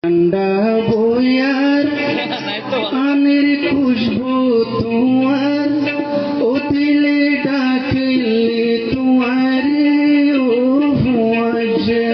ঠান্ডা বয়ার আমের খুশবু তোমার ও দিলে ডাকলে তোমার ও মজা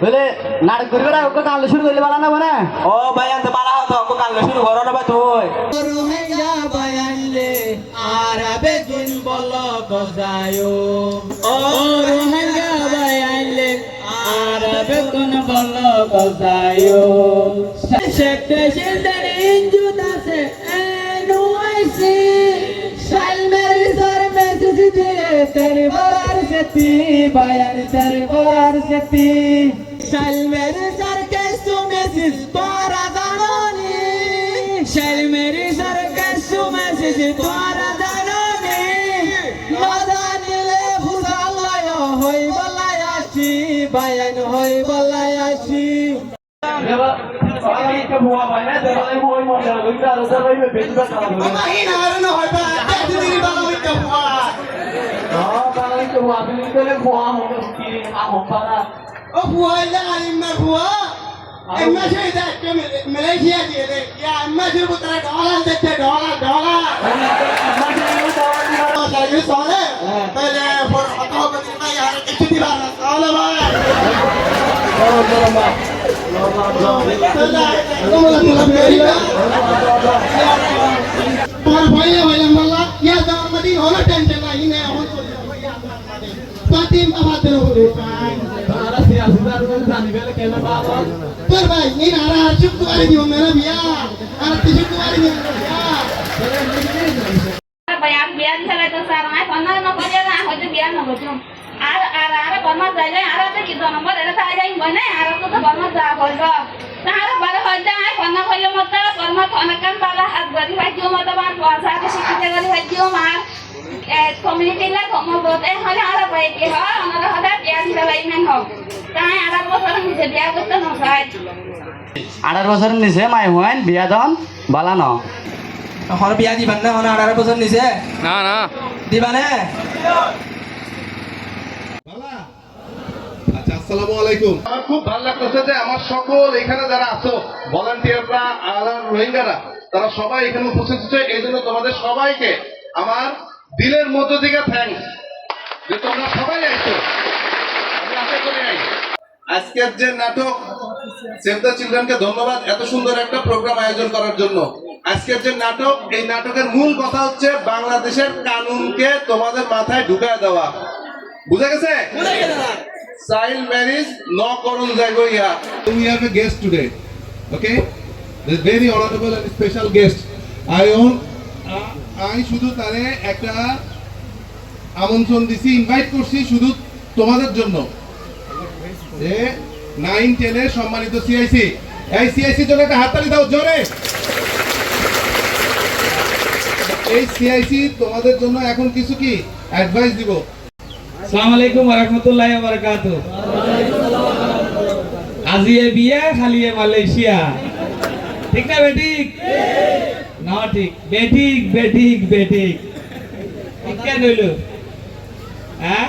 বলে নাটক করবে না ওকে কাল শুরু করলে বালা না মানে ও ভাই আনতে বালা হতো ওকে কাল শুরু করো না ভাই তুই রোহিঙ্গা বায়ানলে আরবে দিন বল গজায়ো ও রোহিঙ্গা বায়ানলে আরবে দিন বল গজায়ো শেখ দেশের ইনজুদাসে এনওআইসি শালমের সর মেসেজ দিয়ে তেরে বরার সেতি বায়ান তেরে বরার সেতি শালমের সর কে সুমেসিস তোরা জানোনি শালমের সর কে সুমেসিস তোরা জানোনি মাদানিলে ফুসালয় হই বলাই আসি বায়ান হই বলাই আসি Malaysia dia deh, ya emas dia putar dolar deh, dolar. Saya soalnya, pele for atau berita yang itu di mana? Soalnya bang. Por bahaya yang malah, ya jangan mati, orang tension lah ini orang tu. Patim apa tu? पर भाई इन आरा चुप तुम्हारे जीवन में ना भैया आरा चुप तुम्हारे जीवन में भैया बयान बियान चले तो सारा मैं पन्ना न करे ना हो तो बियान न बचो आरा पन्ना जाए आरा तो कितो नंबर एला था जाई बने आरा तो पन्ना जा बोलबो तारा बारे हो जाए पन्ना खोले मत पन्ना खाना काम वाला हाथ गरी भाइयो मत बार वासा के शिक्षित गरी भाइयो मार कम्युनिटी ला कमो बोते हले आरा भाई के हा हमरा हदा बियान चलाई में हो তাই 18 বছর নিচে বিয়া করতে না চাই 18 বছরের নিচে মাই হইন বিয়া দন বালা ন এখন বিয়া দিবান না এখন 18 বছর নিচে না না দিবানে আচ্ছা আসসালামু আলাইকুম আমার খুব ভালো লাগতেছে যে আমার সকল এখানে যারা আছো ভলান্টিয়াররা আর রোহিঙ্গারা তারা সবাই এখানে উপস্থিত হচ্ছে এই জন্য তোমাদের সবাইকে আমার দিলের মধ্য থেকে থ্যাঙ্কস যে তোমরা সবাই আইছো আমি আশা করি নাই আজকের যে নাটক সেভ দ্য চিলড্রেনকে ধন্যবাদ এত সুন্দর একটা প্রোগ্রাম আয়োজন করার জন্য আজকের যে নাটক এই নাটকের মূল কথা হচ্ছে বাংলাদেশের কানুনকে তোমাদের মাথায় ঢুকায় দেওয়া বুঝা গেছে চাইল্ড ম্যারেজ ন করুন যাইগো ইয়া we have a guest today okay this very honorable and special guest I শুধু তারে একটা আমন্ত্রণ দিছি ইনভাইট করছি শুধু তোমাদের জন্য যে 9-10 এর সম্মানিত সিআইসি এই সিআইসি জন্য একটা হাততালি দাও জোরে এই সিআইসি তোমাদের জন্য এখন কিছু কি অ্যাডভাইস দিব আসসালামু আলাইকুম ওয়া রাহমাতুল্লাহি ওয়া বারাকাতুহু আজিয়ে বিয়া খালিয়ে মালয়েশিয়া ঠিক না বেঠিক না ঠিক বেঠিক ঠিক কেন হইলো হ্যাঁ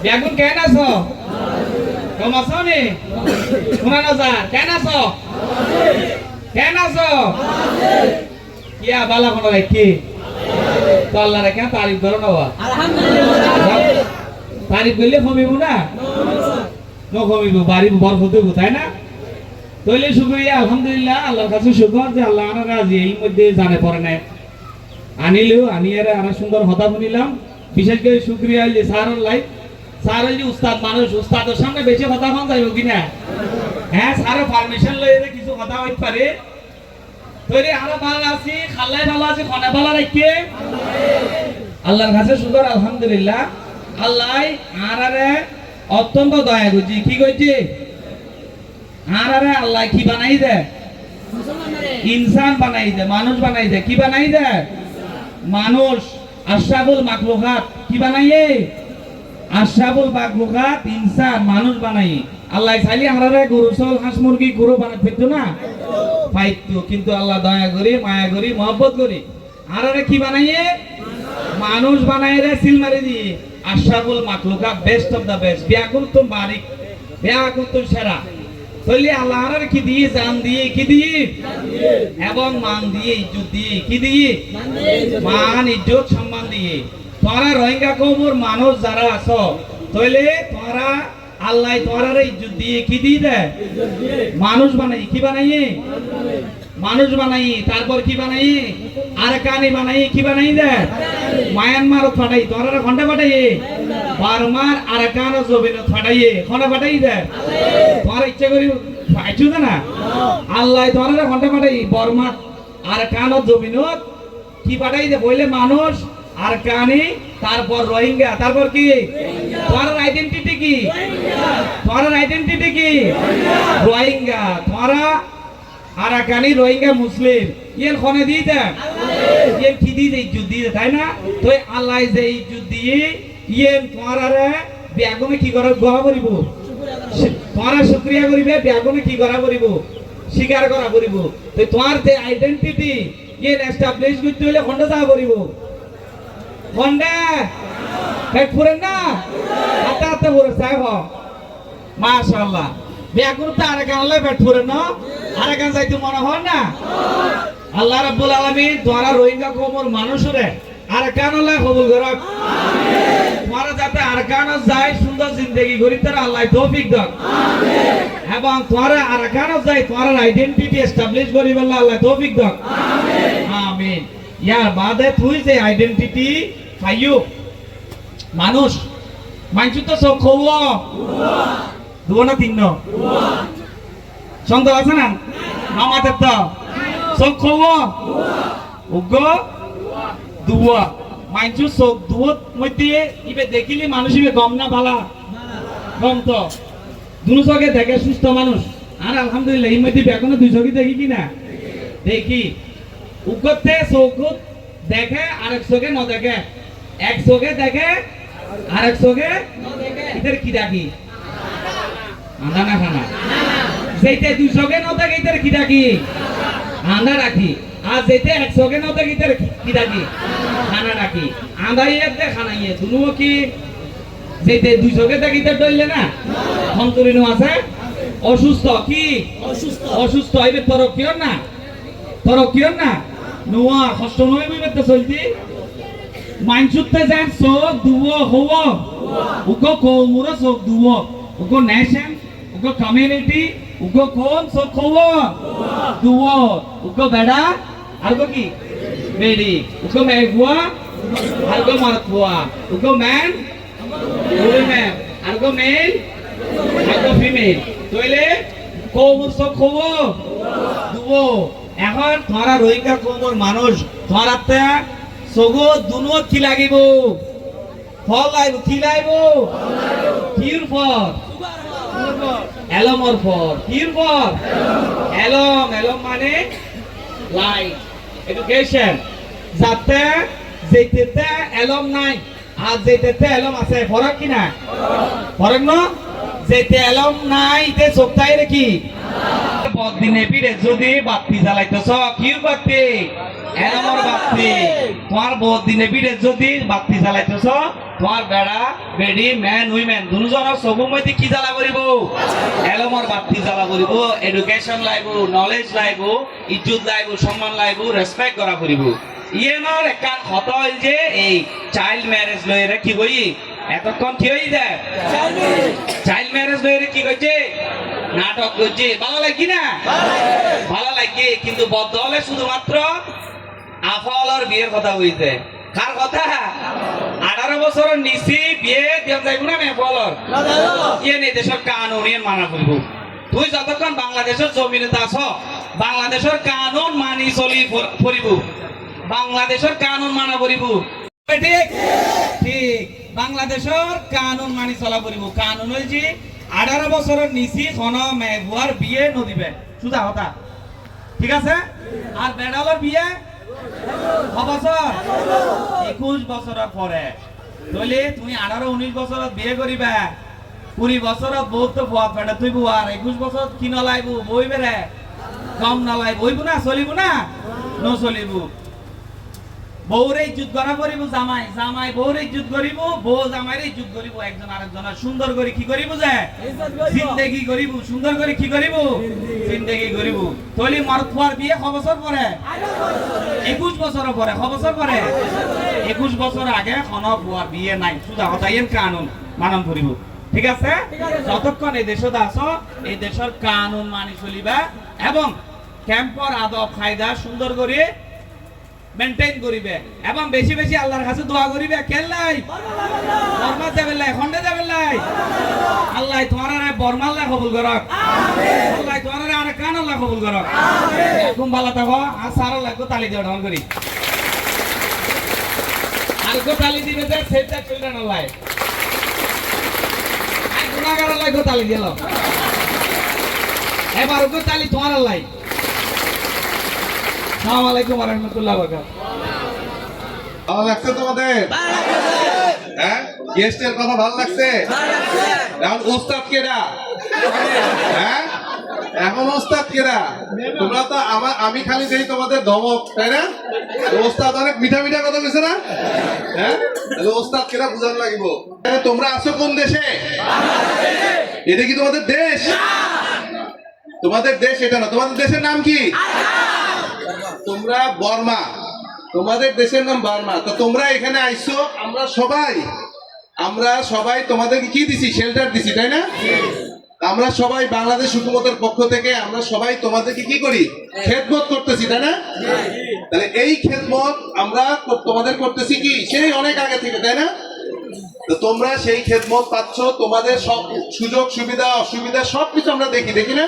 বেগুন কেন আছো কম আছো নি শোনানো যা কেন আছো কিয়া বালা কোনো রাখি তো আল্লাহ রেখে তারিফ করো না আলহামদুলিল্লাহ তারিফ করলে কমিব না কমিব বাড়ি বরকত দেব তাই না তাইলে শুকরিয়া আলহামদুলিল্লাহ আল্লাহর কাছে শুকর যে আল্লাহ আনা রাজি এই মধ্যে জানে পড়ে নাই আনিলো আনিয়ারে আনা সুন্দর হতা শুনিলাম বিশেষ করে শুকরিয়া যে স্যারের লাই স্যার যে উস্তাদ মানুষ উস্তাদের সামনে বেশি কথা কম যাইব কিনা হ্যাঁ স্যারের পারমিশন লইলে কিছু কথা হইতে পারে তৈরি আমরা ভালো আছি খাল্লাই ভালো আছে খনে ভালো রাখে আল্লাহর কাছে শুকর আলহামদুলিল্লাহ আল্লাহ আরারে অত্যন্ত দয়া করছি কি কইছি আরারে আল্লাহ কি বানাই দে ইনসান বানাই দে মানুষ বানাই দে কি বানাই দে মানুষ আশরাফুল মাখলুকাত কি বানাইয়ে আশরাফুল মাখলুকাত ইনসান মানুষ বানাই আল্লাহ চাইলে আমরা গরু চল হাঁস মুরগি গরু বানাতে পারতো না পাইতো, কিন্তু আল্লাহ দয়া করি মায়া করি মহব্বত করি আর কি বানাইয়ে মানুষ বানাই রে সিল মারি দিয়ে আশরাফুল মাখলুকাত বেস্ট অফ দা বেস্ট বিয়াকুল তো বারিক বিয়াকুল তো সেরা তাহলে আল্লাহ আর কি দিয়ে জান দিয়ে কি দিয়ে এবং মান দিয়ে ইজ্জত দিয়ে কি দিয়ে মান ইজ্জত সম্মান দিয়ে তোরা রোহিঙ্গা কওমের মানুষ যারা আছো তাহলে তোরা আল্লাহ তোরারে ইজ্জত দিয়ে কি দিয়ে দেয় মানুষ বানাই কি বানাই মানুষ বানাই তারপর কি বানাই আরাকানি বানাই কি বানাই দেয় মায়ানমার ফাটাই তোরা ঘন্টা ফাটাই বারমার আরাকান জমিন ফাটাই ঘন্টা ফাটাই দেয় তোরা ইচ্ছা করি পাইছু না আল্লাহ তোরা ঘন্টা ফাটাই বর্মা আরাকান জমিনত কি ফাটাই দে বললে মানুষ আর কানি তারপর রোহিঙ্গা তারপর কি তোমার আইডেন্টিটি কি তোমার আইডেন্টিটি কি রোহিঙ্গা তোমরা আরাকানি রোহিঙ্গা মুসলিম ইয়ের খনে দিয়ে দেয় ইয়ে কি দিয়ে ইজ্জত দিয়ে তাই না তো আল্লাহ যে ইজ্জত দিয়ে ইয়ে তোমার ব্যাগনে কি করা করিব তোমরা শুকরিয়া করিবে ব্যাগনে কি করা করিব স্বীকার করা করিব তো তোমার যে আইডেন্টিটি ইয়ে এস্টাবলিশ করতে হলে খন্ডা যা করিব খন্ডা পেট ফুরেন না হাতে হাতে ফুরে সাহেব মাশাআল্লাহ ব্যাগনে তো আরাকান হলে পেট ফুরে না আরাকান যাইতে মনে হয় না আল্লাহ রাব্বুল আলামিন তোরা রোহিঙ্গা কওমের মানুষরে আরাকান হলে কবুল করক আমিন তোরা যাতে আরাকান যায় সুন্দর জিন্দেগি গড়ি তারা আল্লাহ তৌফিক দাও আমিন এবং তোরা আরাকান যায় তোরা আইডেন্টিটি এস্টাবলিশ করিবে আল্লাহ তৌফিক দাও আমিন আমিন ইয়ার বাদে তুই যে আইডেন্টিটি পাইও মানুষ মানছু তো সব খবো দুয়া না তিন সন্দেহ আছে না আমাদের তো সব খবো উগ্র দুয়া মানছু সব দুয়ত মধ্যে ইবে দেখিলি মানুষ ইবে গম না ভালা গম তো দুনো চোখে দেখে সুস্থ মানুষ আর আলহামদুলিল্লাহ এই মধ্যে এখনো দুই চোখে দেখি কি না দেখি উগ্রতে চোখ দেখে আরেক চোখে ন দেখে এক চোখে দেখে আরেক চোখে এদের কি ডাকি আন্দা না খানা যেতে দুই চোখে ন দেখে এদের কি ডাকি আন্দা রাখি আর যেতে এক চোখে ন দেখে এদের কি ডাকি খানা ডাকি আন্দাইয়ে দে খানাইয়ে দুনো কি যেতে দুই চোখে দেখে এদের ডইলে না সন্তুলিন আছে অসুস্থ কি অসুস্থ হইবে তোর কিয়র না নোয়া কষ্ট নয় বিবেতে চলতি মানসুতে যান চোখ দুও হব উগো কৌমুর চোখ দুও উগো নেশন উগো কমিউনিটি উগো কোন চোখ হব দুও উগো বেড়া আর কি বেড়ি উগো মেঘুয়া আর গো মারকুয়া উগো ম্যান উইমেন আর গো মেল আর গো ফিমেল তইলে কৌমুর চোখ হব দুও এখন তোরা রোহিঙ্গা কওমের মানুষ তোরাতে সগো দুনো কি লাগিব ফল লাগিব কি লাগিব কির ফল এলমর ফল কির ফল এলম মানে লাইট এডুকেশন যাতে যেতে এলম নাই আর যেতে এলম আছে ফরক কি না ফরক ন যেতে এলম নাই তে সপ্তাহে কি দিনে পিড়ে যদি বাতি জ্বালাইতেছ কি বাতি এলমর বাতি তোমার বহুত দিনে পিড়ে যদি বাতি জ্বালাইতেছ তোমার বেড়া বেড়ি ম্যান উইমেন দুজনের সবুর মধ্যে কি জ্বালা করিব এলমর বাতি জ্বালা করিব এডুকেশন লাইব নলেজ লাইব ইজ্জত লাইব সম্মান লাইব রেসপেক্ট করা করিব ইয়েনর একান হত হইল যে এই চাইল্ড ম্যারেজ লইরে কি কই এতক্ষণ কি হই যায় চাইল্ড ম্যারেজ লইরে কি কইছে নাটক করছে ভালো লাগে না ভালো লাগে কিন্তু বদ্ধ হলে শুধুমাত্র আফাওয়ালার বিয়ের কথা হইছে কার কথা 18 বছরের নিচে বিয়ে দিয়া যাইব না মেফলর ইয়ে নেই দেশের কানুন ইয়ে মানা করিব তুই যতক্ষণ বাংলাদেশের জমিনে আছ বাংলাদেশের কানুন মানি চলি পড়িব বাংলাদেশের কানুন মানা পড়িব ঠিক ঠিক বাংলাদেশের কানুন মানি চলা পড়িব কানুন হইছে 18 বছরের নিচে কোনো মেঘুয়ার বিয়ে নদিবে সুদা হতা ঠিক আছে আর বেড়ালের বিয়ে 6 বছর 21 বছরের পরে তাহলে তুমি 18-19 বছৰত বিয়ে কৰিবা 20 বছৰত বহুত তো ফুৱাত পেটা তুই বুয়ার 21 বছৰত কি নলাইবো বই বেরে কম নলাই বইবো না চলিবো না নচলিবো বউরে ইজ্জত করা করিব জামাই জামাই বউরে ইজ্জত করিব বউ জামাইরে ইজ্জত করিব একজন আরেকজনের সুন্দর করে কি করিব যে জিন্দেগি করিব সুন্দর করে কি করিব জিন্দেগি করিব তলি মরদ ফুয়ার বিয়ে ক বছর পরে 21 বছর পরে ক বছর পরে 21 বছর আগে কোন ফুয়ার বিয়ে নাই সুদা হতাইন কানুন মানন করিব ঠিক আছে যতক্ষণ এই দেশত আছো এই দেশের কানুন মানি চলিবা এবং ক্যাম্পর আদব কায়দা সুন্দর করে মেইনটেইন করিবে এবং বেশি বেশি আল্লাহর কাছে দোয়া করিবে কেল্লাই বর্মা যাবেলাই খন্ডে যাবেলাই আল্লাহ তোমার বর্মাল্লাহ কবুল করক আমিন আল্লাহ তোমার আর কান আল্লাহ কবুল করক আমিন এরকম ভালো থাকো আর সারা লাগো তালি দাও ঢং করি আর গো তালি দিবে যে সেটা চিলড্রেন আল্লাহ আর গুনাহগার আল্লাহ গো তালি দিল এবার গো তালি তোমার আল্লাহ আসসালামু আলাইকুম ওয়া রাহমাতুল্লাহি ওয়া বারাকাতুহু ভালো লাগছে তোমাদের হ্যাঁ গেস্টের কথা ভালো লাগছে এখন ওস্তাদ কেডা হ্যাঁ এখন ওস্তাদ কেডা তোমরা তো আমি খালি দেই তোমাদের ধমক তাই না ওস্তাদ অনেক মিঠা মিঠা কথা কইছে না হ্যাঁ তাহলে ওস্তাদ কেডা বুঝান লাগিব তোমরা আছো কোন দেশে এটা কি তোমাদের দেশ তোমাদের দেশ এটা না তোমাদের দেশের নাম কি তোমরা বর্মা তোমাদের দেশের নাম বার্মা তো তোমরা এখানে আইছো আমরা সবাই তোমাদেরকে কি দিছি শেল্টার দিছি তাই না আমরা সবাই বাংলাদেশ হুকুমতের পক্ষ থেকে আমরা সবাই তোমাদেরকে কি করি খেদমত করতেছি তাই না তাহলে এই খেদমত আমরা তোমাদের করতেছি কি সেই অনেক আগে থেকে তাই না তো তোমরা সেই খেদমত পাচ্ছ তোমাদের সব সুযোগ সুবিধা অসুবিধা সবকিছু আমরা দেখি না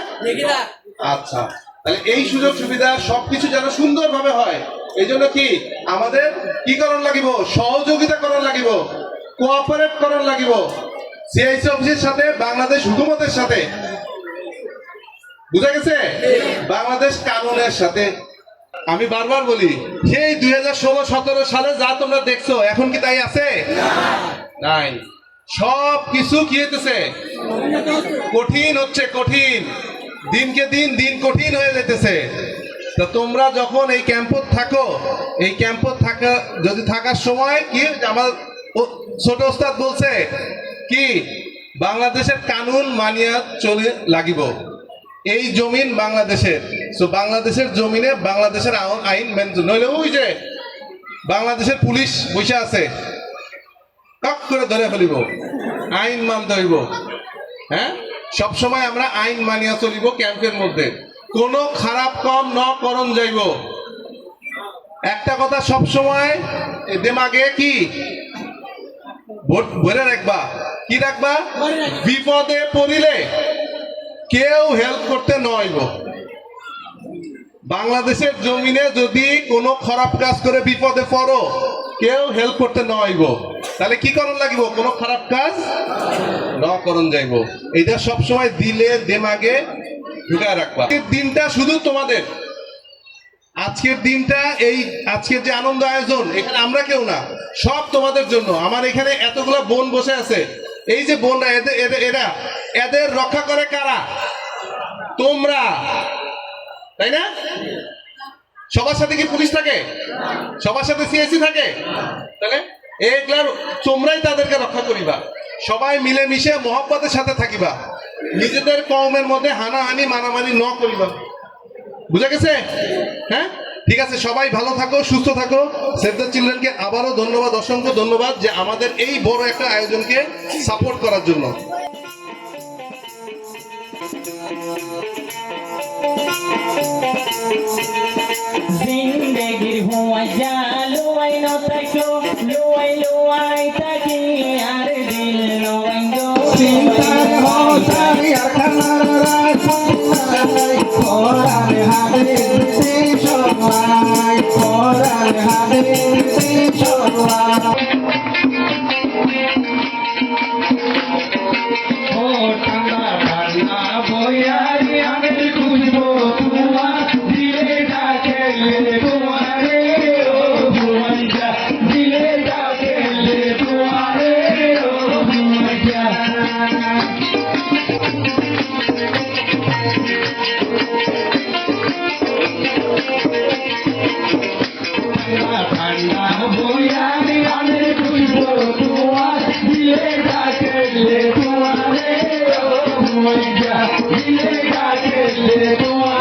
আচ্ছা তাহলে এই সুযোগ সুবিধা সবকিছু যেন সুন্দরভাবে হয় এই জন্য কি আমাদের কি করণ লাগিব সহযোগিতা করণ লাগিব কোঅপারেট করণ লাগিব সিআইসি অফিসের সাথে বাংলাদেশ হুকুমতের সাথে বুঝা গেছে বাংলাদেশ কানুনের সাথে আমি বারবার বলি সেই 2016-17 সালে যা তোমরা দেখছো এখন কি তাই আছে নাই সব কিছু কি হইতেছে কঠিন হচ্ছে কঠিন দিনকে দিন কঠিন হয়ে যেতেছে তো তোমরা যখন এই ক্যাম্পত থাকো এই ক্যাম্পত থাকা যদি থাকার সময় কি আমার ছোট ওস্তাদ বলছে কি বাংলাদেশের কানুন মানিয়া চলে লাগিব এই জমিন বাংলাদেশের তো বাংলাদেশের জমিনে বাংলাদেশের আইন মেনে নইলে ওই যে বাংলাদেশের পুলিশ বসে আছে টক করে ধরে ফেলিব আইন মানতে হইব হ্যাঁ সব সময় আমরা আইন মানিয়া চলিব ক্যাম্পের মধ্যে কোনো খারাপ কাম ন করণ যাইব একটা কথা সব সময় দিমাগে কি ভরে রাখবা কি রাখবা বিপদে পড়িলে কেউ হেল্প করতে নইব বাংলাদেশের জমিনে যদি কোনো খারাপ কাজ করে বিপদে পড়ো কেউ হেল্প করতে নইব তাহলে কি করণ লাগিব কোনো খারাপ কাজ ন করণ যাইব এটা সব সময় দিলে দিমাগে ঢুকায় রাখবা দিনটা শুধু তোমাদের আজকের দিনটা এই আজকের যে আনন্দ আয়োজন এখানে আমরা কেউ না সব তোমাদের জন্য আমার এখানে এতগুলা বোন বসে আছে এই যে বোনরা এদের রক্ষা করে কারা তোমরা তাই না সবার সাথে কি পুলিশ থাকে সবার সাথে সিআইসি থাকে তাহলে এইগুলা তোমরাই তাদেরকে রক্ষা করিবা সবাই মিলেমিশে মহব্বতের সাথে থাকিবা নিজেদের কওমের মধ্যে হানাহানি মারামারি ন করিবা বুঝা গেছে হ্যাঁ ঠিক আছে সবাই ভালো থাকো সুস্থ থাকো সেভ দ্য চিলড্রেনকে আবারও ধন্যবাদ অসংখ্য ধন্যবাদ যে আমাদের এই বড় একটা আয়োজনকে সাপোর্ট করার জন্য জিন্দেগির হুয়া যা লুয়াই ন থাকো লুয়াই থাকি আর দিল লুয়াই গো চিন্তার হতারি আখানার রাখাই কোরআন হাদিস সবাই কোরআন হাদিস সবাই ও ঠান্ডা ঠান্ডা বয়ারি আমি খুঁজবো তোমার দিলে ডাকেলে তোমারে ও ভুয়া দিলে ডাকেলে তোমার ঠান্ডা বয়ারি আমি খুঁজবো তোমার দিলে ডাকলে তোমারে ও মইয়া দিলে ডাকলে তোমার